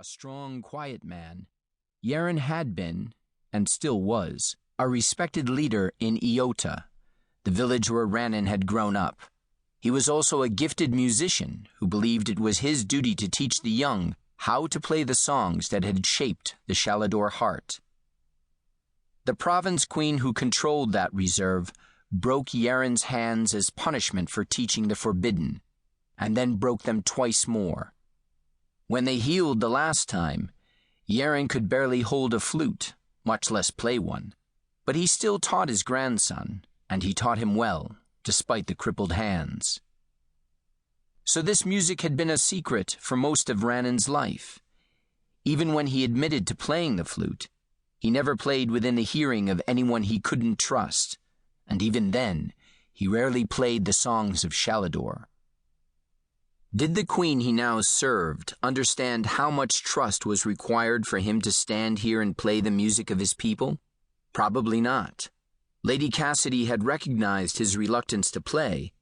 A strong, quiet man, Yaren had been, and still was, a respected leader in Iota, the village where Ranin had grown up. He was also a gifted musician who believed it was his duty to teach the young how to play the songs that had shaped the Shalador heart. The province queen who controlled that reserve broke Yaren's hands as punishment for teaching the forbidden, and then broke them twice more. When they healed the last time, Yaren could barely hold a flute, much less play one, but he still taught his grandson, and he taught him well, despite the crippled hands. So this music had been a secret for most of Ranin's life. Even when he admitted to playing the flute, he never played within the hearing of anyone he couldn't trust, and even then, he rarely played the songs of Shalador. Did the queen he now served understand how much trust was required for him to stand here and play the music of his people? Probably not. Lady Cassidy had recognized his reluctance to play,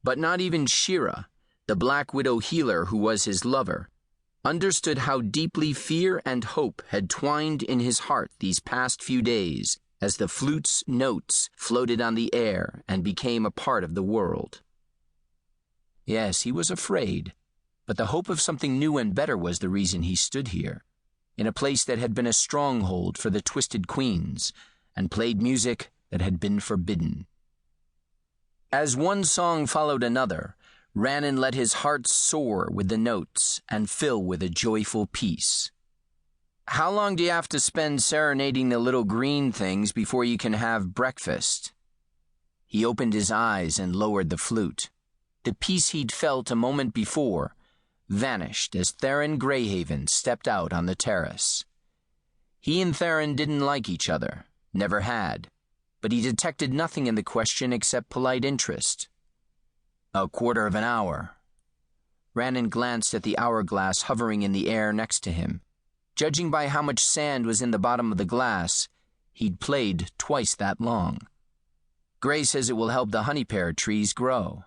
but not even Shira, the Black Widow healer who was his lover, understood how deeply fear and hope had twined in his heart these past few days as the flute's notes floated on the air and became a part of the world. Yes, he was afraid, but the hope of something new and better was the reason he stood here, in a place that had been a stronghold for the twisted queens, and played music that had been forbidden. As one song followed another, Ranin let his heart soar with the notes and fill with a joyful peace. "How long do you have to spend serenading the little green things before you can have breakfast?" He opened his eyes and lowered the flute. The peace he'd felt a moment before vanished as Theron Greyhaven stepped out on the terrace. He and Theron didn't like each other, never had, but he detected nothing in the question except polite interest. "A quarter of an hour." Ranin glanced at the hourglass hovering in the air next to him. Judging by how much sand was in the bottom of the glass, he'd played twice that long. "Gray says it will help the honey pear trees grow."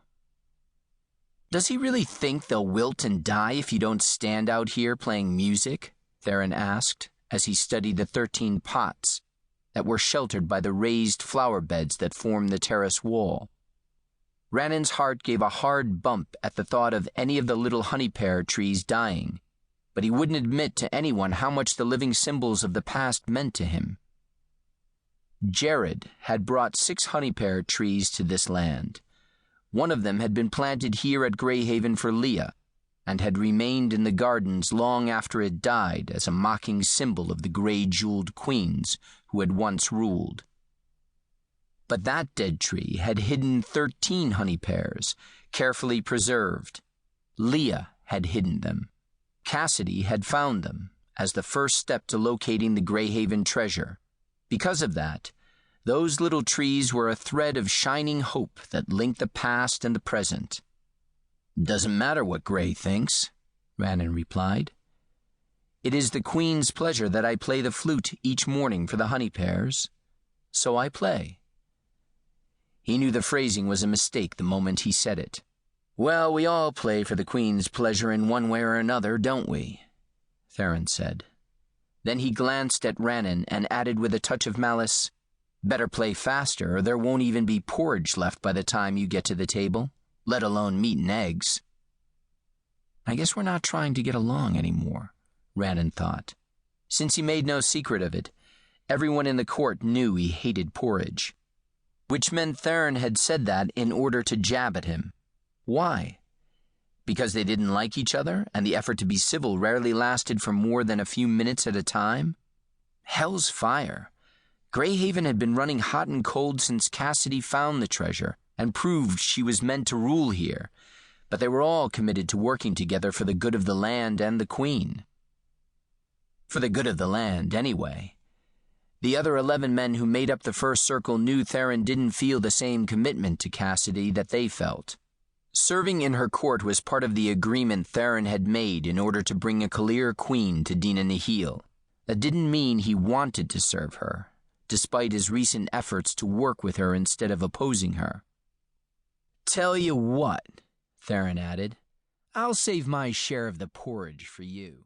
"Does he really think they'll wilt and die if you don't stand out here playing music?" Theron asked as he studied the 13 pots that were sheltered by the raised flower beds that formed the terrace wall. Ranin's heart gave a hard bump at the thought of any of the little honey pear trees dying, but he wouldn't admit to anyone how much the living symbols of the past meant to him. Jared had brought 6 honey pear trees to this land. One of them had been planted here at Greyhaven for Leah, and had remained in the gardens long after it died as a mocking symbol of the gray-jeweled queens who had once ruled. But that dead tree had hidden 13 honey pears, carefully preserved. Leah had hidden them. Cassidy had found them as the first step to locating the Greyhaven treasure. Because of that, those little trees were a thread of shining hope that linked the past and the present. "Doesn't matter what Gray thinks," Ranin replied. "It is the Queen's pleasure that I play the flute each morning for the honey pears. So I play." He knew the phrasing was a mistake the moment he said it. "Well, we all play for the Queen's pleasure in one way or another, don't we?" Theron said. Then he glanced at Ranin and added with a touch of malice, "Better play faster or there won't even be porridge left by the time you get to the table, let alone meat and eggs." I guess we're not trying to get along anymore, Ranin thought. Since he made no secret of it, everyone in the court knew he hated porridge. Which meant Theron had said that in order to jab at him. Why? Because they didn't like each other, and the effort to be civil rarely lasted for more than a few minutes at a time? Hell's fire. Greyhaven had been running hot and cold since Cassidy found the treasure, and proved she was meant to rule here, but they were all committed to working together for the good of the land and the Queen. For the good of the land, anyway. The other 11 men who made up the first circle knew Theron didn't feel the same commitment to Cassidy that they felt. Serving in her court was part of the agreement Theron had made in order to bring a Kalir queen to Dina Nihil. That didn't mean he wanted to serve her, despite his recent efforts to work with her instead of opposing her. "Tell you what," Theron added, "I'll save my share of the porridge for you."